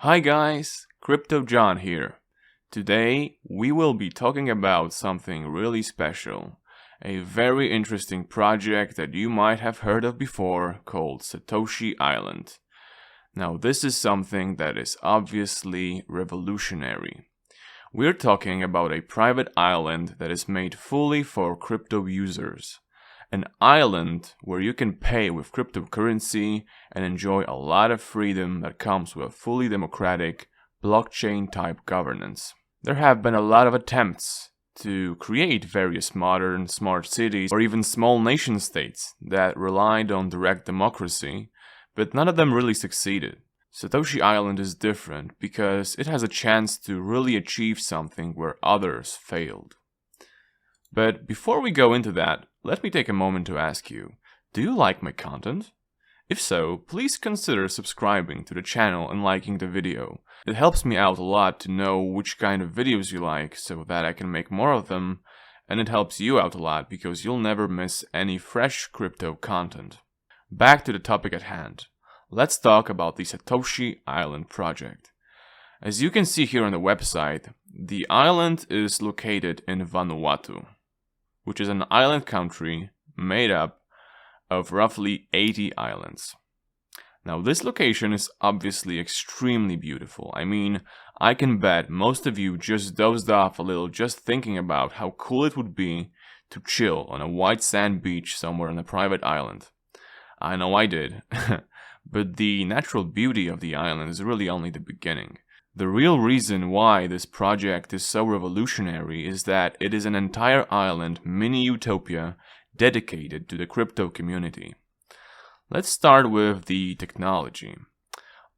Hi guys, cryptojohnyt here. Today we will be talking about something really special, a very interesting project that you might have heard of before called Satoshi Island. Now this is something that is obviously revolutionary. We're talking about a private island that is made fully for crypto users. An island where you can pay with cryptocurrency and enjoy a lot of freedom that comes with fully democratic, blockchain-type governance. There have been a lot of attempts to create various modern smart cities or even small nation-states that relied on direct democracy, but none of them really succeeded. Satoshi Island is different because it has a chance to really achieve something where others failed. But before we go into that, let me take a moment to ask you, do you like my content? If so, please consider subscribing to the channel and liking the video. It helps me out a lot to know which kind of videos you like so that I can make more of them, and it helps you out a lot because you'll never miss any fresh crypto content. Back to the topic at hand. Let's talk about the Satoshi Island project. As you can see here on the website, the island is located in Vanuatu, which is an island country made up of roughly 80 islands. Now this location is obviously extremely beautiful. I mean, I can bet most of you just dozed off a little just thinking about how cool it would be to chill on a white sand beach somewhere on a private island. I know I did, but the natural beauty of the island is really only the beginning. The real reason why this project is so revolutionary is that it is an entire island mini-utopia dedicated to the crypto community. Let's start with the technology.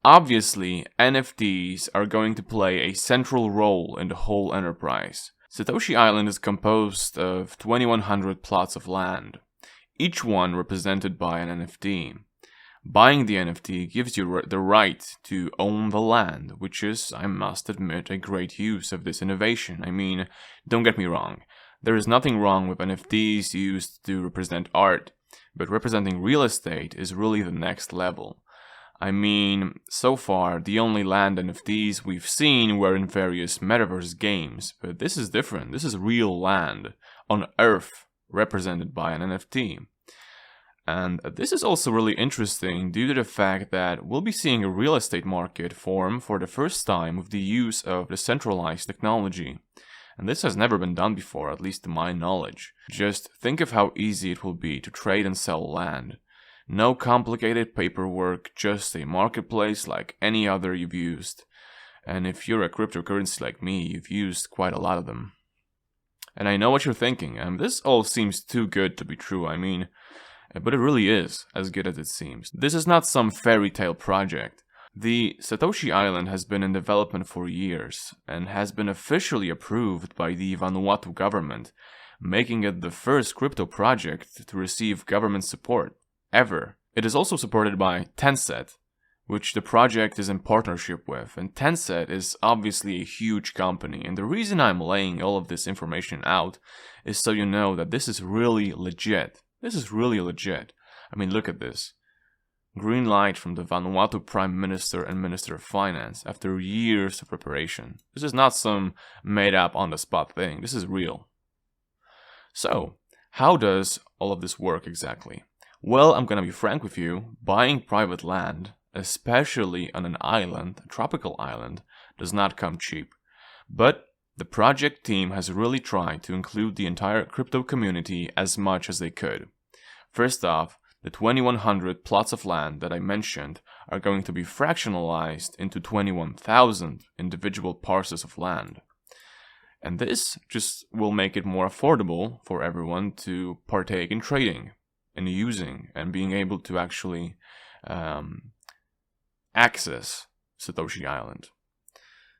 Obviously, NFTs are going to play a central role in the whole enterprise. Satoshi Island is composed of 2,100 plots of land, each one represented by an NFT. Buying the NFT gives you the right to own the land, which is, I must admit, a great use of this innovation. I mean, don't get me wrong, there is nothing wrong with NFTs used to represent art, but representing real estate is really the next level. I mean, so far, the only land NFTs we've seen were in various metaverse games, but this is different. This is real land on Earth represented by an NFT. And this is also really interesting due to the fact that we'll be seeing a real estate market form for the first time with the use of decentralized technology. And this has never been done before, at least to my knowledge. Just think of how easy it will be to trade and sell land. No complicated paperwork, just a marketplace like any other you've used. And if you're a cryptocurrency like me, you've used quite a lot of them. And I know what you're thinking, this all seems too good to be true, but it really is, as good as it seems. This is not some fairy tale project. The Satoshi Island has been in development for years and has been officially approved by the Vanuatu government, making it the first crypto project to receive government support ever. It is also supported by Tencent, which the project is in partnership with, and Tencent is obviously a huge company, and the reason I'm laying all of this information out is so you know that this is really legit. This is really legit. Look at this. Green light from the Vanuatu Prime Minister and Minister of Finance after years of preparation. This is not some made-up on-the-spot thing. This is real. So, how does all of this work exactly? Well, I'm gonna be frank with you. Buying private land, especially on an island, a tropical island, does not come cheap. But the project team has really tried to include the entire crypto community as much as they could. First off, the 2,100 plots of land that I mentioned are going to be fractionalized into 21,000 individual parcels of land. And this just will make it more affordable for everyone to partake in trading and using and being able to actually access Satoshi Island.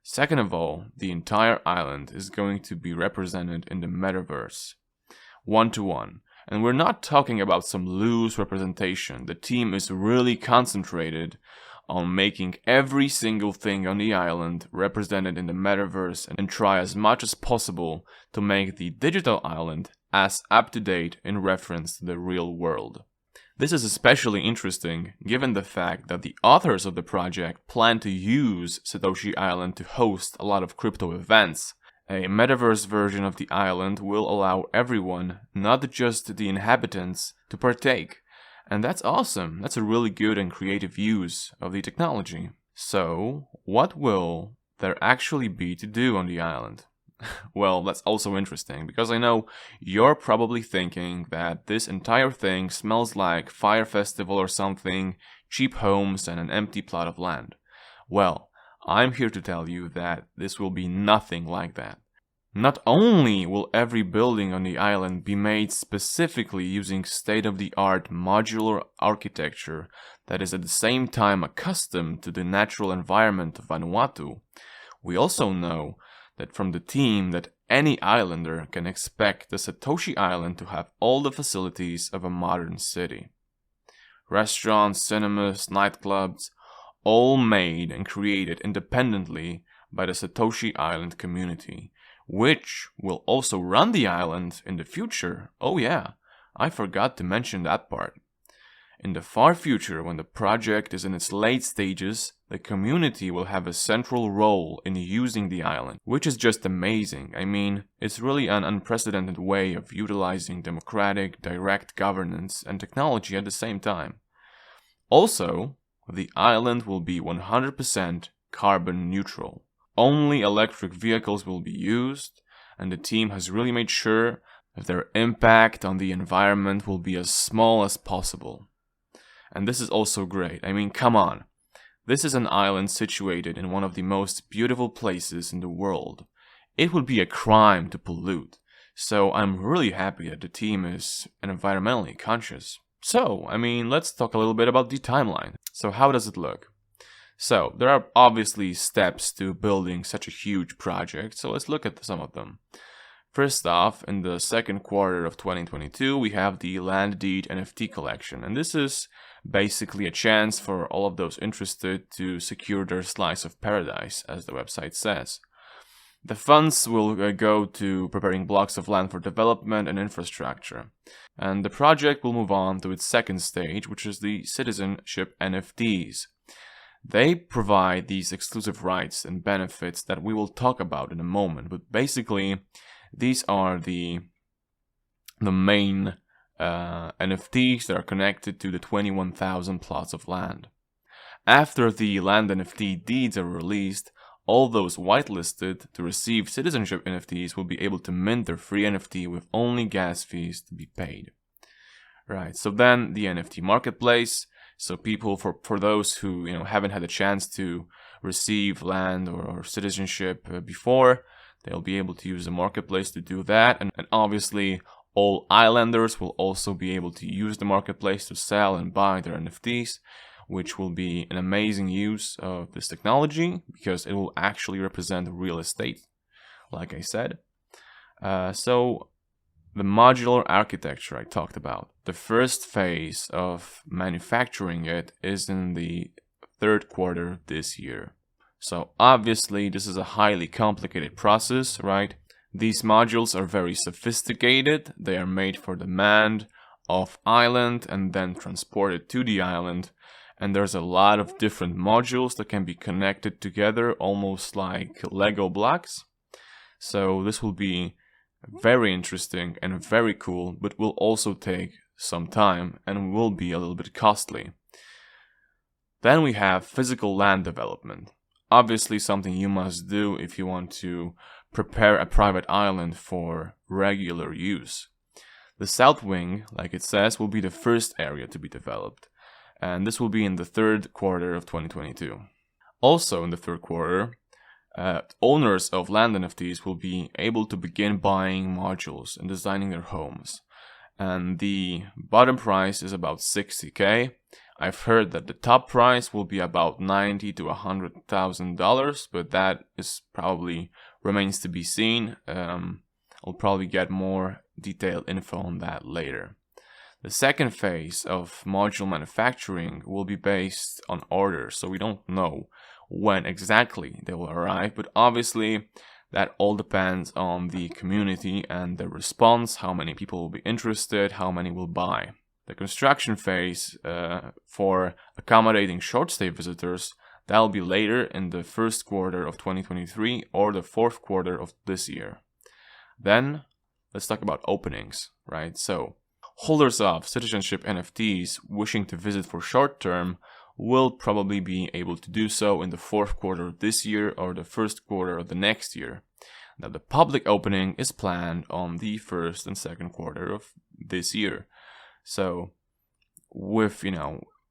Second of all, the entire island is going to be represented in the metaverse, one-to-one. And we're not talking about some loose representation. The team is really concentrated on making every single thing on the island represented in the metaverse and try as much as possible to make the digital island as up-to-date in reference to the real world. This is especially interesting given the fact that the authors of the project plan to use Satoshi Island to host a lot of crypto events. A metaverse version of the island will allow everyone, not just the inhabitants, to partake. And that's awesome. That's a really good and creative use of the technology. So, what will there actually be to do on the island? Well, that's also interesting, because I know you're probably thinking that this entire thing smells like Fire Festival or something, cheap homes and an empty plot of land. Well, I'm here to tell you that this will be nothing like that. Not only will every building on the island be made specifically using state-of-the-art modular architecture that is at the same time accustomed to the natural environment of Vanuatu, we also know that from the team that any islander can expect the Satoshi Island to have all the facilities of a modern city. Restaurants, cinemas, nightclubs, all made and created independently by the Satoshi Island community, which will also run the island in the future. Oh yeah, I forgot to mention that part. In the far future, when the project is in its late stages, the community will have a central role in using the island, which is just amazing. I mean, it's really an unprecedented way of utilizing democratic, direct governance and technology at the same time. Also, the island will be 100% carbon neutral. Only electric vehicles will be used, and the team has really made sure that their impact on the environment will be as small as possible. And this is also great. I mean, come on. This is an island situated in one of the most beautiful places in the world. It would be a crime to pollute. So I'm really happy that the team is environmentally conscious. So, I mean, let's talk a little bit about the timeline. So how does it look? So, there are obviously steps to building such a huge project, so let's look at some of them. First off, in the second quarter of 2022, we have the Land Deed NFT collection, and this is basically a chance for all of those interested to secure their slice of paradise, as the website says. The funds will go to preparing blocks of land for development and infrastructure, and the project will move on to its second stage, which is the citizenship NFTs. They provide these exclusive rights and benefits that we will talk about in a moment, but basically these are the main NFTs that are connected to the 21,000 plots of land. After the land NFT deeds are released, all those whitelisted to receive citizenship NFTs will be able to mint their free NFT with only gas fees to be paid. Right, so then the NFT marketplace. So people, for those who haven't had a chance to receive land or citizenship before, they'll be able to use the marketplace to do that. And obviously, all islanders will also be able to use the marketplace to sell and buy their NFTs, which will be an amazing use of this technology because it will actually represent real estate, like I said. So the modular architecture I talked about. The first phase of manufacturing it is in the third quarter this year. So obviously this is a highly complicated process, right? These modules are very sophisticated. They are made for demand off island and then transported to the island. And there's a lot of different modules that can be connected together, almost like Lego blocks. So this will be very interesting and very cool, but will also take some time and will be a little bit costly. Then we have physical land development. Obviously something you must do if you want to prepare a private island for regular use. The south wing, like it says, will be the first area to be developed, and this will be in the third quarter of 2022. Also in the third quarter, owners of land NFTs will be able to begin buying modules and designing their homes. And the bottom price is about $60,000. I've heard that the top price will be about $90,000 to $100,000, but that is probably remains to be seen. I'll probably get more detailed info on that later. The second phase of module manufacturing will be based on orders, so we don't know when exactly they will arrive, but obviously that all depends on the community and the response, how many people will be interested, how many will buy. The construction phase for accommodating short-stay visitors, that'll be later in the first quarter of 2023 or the fourth quarter of this year. Then, let's talk about openings, right? So, holders of citizenship NFTs wishing to visit for short term will probably be able to do so in the fourth quarter of this year or the first quarter of the next year. Now, the public opening is planned on the first and second quarter of this year. So, with,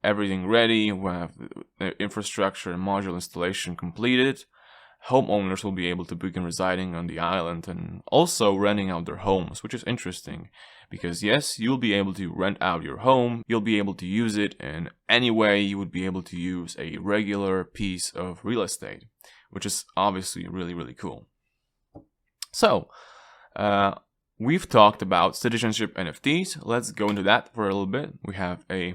everything ready, we have the infrastructure and module installation completed, homeowners will be able to begin residing on the island and also renting out their homes, which is interesting because yes, you'll be able to rent out your home, you'll be able to use it in any way you would be able to use a regular piece of real estate, which is obviously really, really cool. So, we've talked about citizenship NFTs. Let's go into that for a little bit. We have a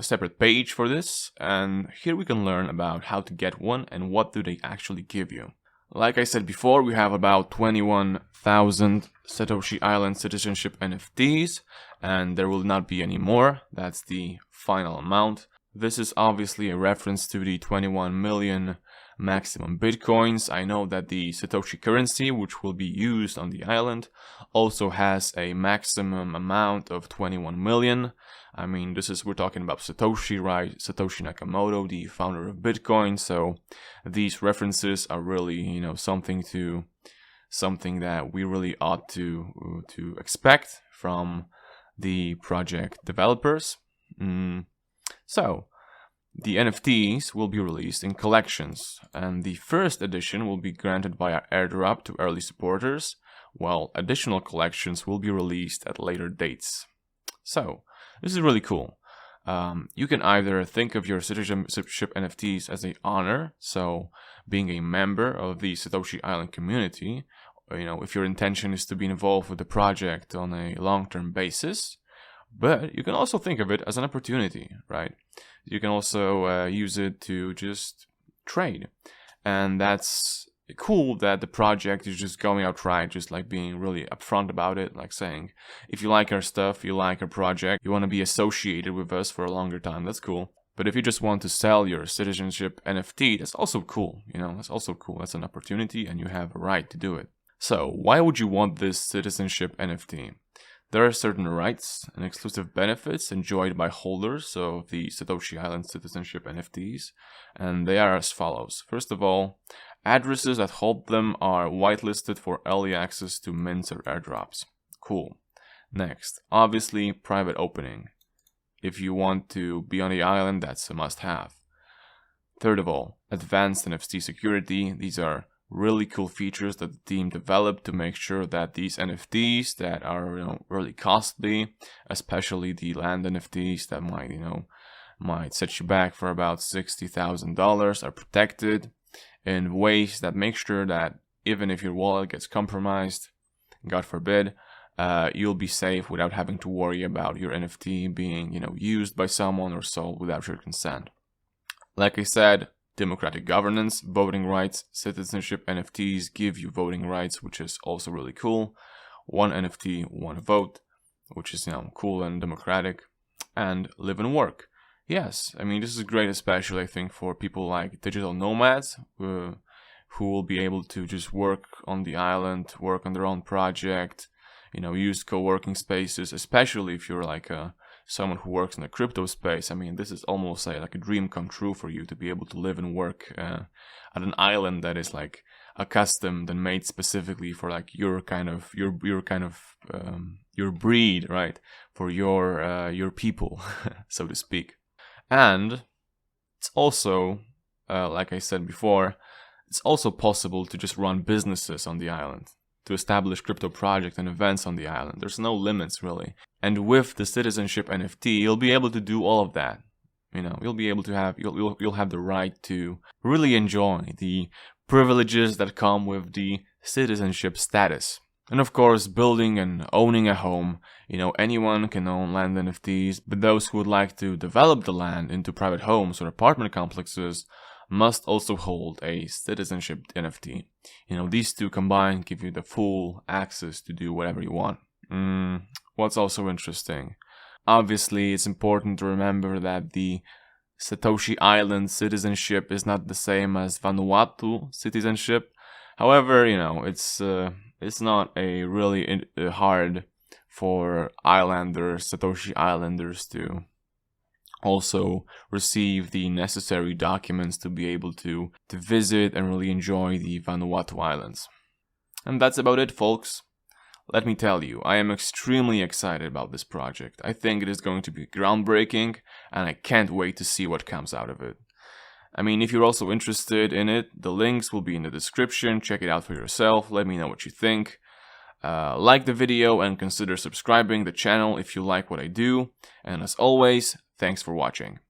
separate page for this, and here we can learn about how to get one and what do they actually give you. Like I said before, we have about 21,000 Satoshi Island citizenship NFTs, and there will not be any more. That's the final amount. This is obviously a reference to the 21 million maximum bitcoins. I know that the Satoshi currency, which will be used on the island, also has a maximum amount of 21 million. I mean, we're talking about Satoshi, right? Satoshi Nakamoto, the founder of Bitcoin. So these references are really, something that we really ought to expect from the project developers. So, the NFTs will be released in collections, and the first edition will be granted via airdrop to early supporters, while additional collections will be released at later dates. So, this is really cool. You can either think of your citizenship NFTs as an honor, so being a member of the Satoshi Island community, if your intention is to be involved with the project on a long-term basis. But you can also think of it as an opportunity, right? You can also use it to just trade. And that's cool that the project is just going outright, just like being really upfront about it, like saying, if you like our stuff, you like our project, you want to be associated with us for a longer time, that's cool. But if you just want to sell your citizenship NFT, that's also cool, that's also cool. That's an opportunity and you have a right to do it. So why would you want this citizenship NFT? There are certain rights and exclusive benefits enjoyed by holders of the Satoshi Island citizenship NFTs, and they are as follows. First of all, addresses that hold them are whitelisted for early access to mints or airdrops. Cool. Next, obviously, private opening. If you want to be on the island, that's a must-have. Third of all, advanced NFT security. These are really cool features that the team developed to make sure that these NFTs that are really costly, especially the land NFTs that might set you back for about $60,000, are protected in ways that make sure that even if your wallet gets compromised, God forbid, you'll be safe without having to worry about your NFT being used by someone or sold without your consent. Like I said, democratic governance, voting rights, citizenship NFTs give you voting rights, which is also really cool. One NFT, one vote, which is cool and democratic. And live and work. Yes, I mean, this is great, especially I think for people like digital nomads who will be able to just work on the island, work on their own project, use co-working spaces, especially if you're like someone who works in the crypto space. I mean, this is almost like a dream come true for you to be able to live and work at an island that is like accustomed and made specifically for like your breed, right? For your people, so to speak. And it's also, like I said before, it's also possible to just run businesses on the island, to establish crypto projects and events on the island. There's no limits really. And with the citizenship NFT, you'll be able to do all of that. You'll be able to have, you'll have the right to really enjoy the privileges that come with the citizenship status. And of course, building and owning a home, anyone can own land NFTs, but those who would like to develop the land into private homes or apartment complexes must also hold a citizenship NFT. These two combined give you the full access to do whatever you want. what's also interesting. Obviously, it's important to remember that the Satoshi Island citizenship is not the same as Vanuatu citizenship. However, it's not a really hard for Satoshi Islanders to also receive the necessary documents to be able to visit and really enjoy the Vanuatu Islands. And that's about it, folks. Let me tell you, I am extremely excited about this project. I think it is going to be groundbreaking, and I can't wait to see what comes out of it. I mean, if you're also interested in it, the links will be in the description. Check it out for yourself. Let me know what you think. Like the video and consider subscribing the channel if you like what I do. And as always, thanks for watching.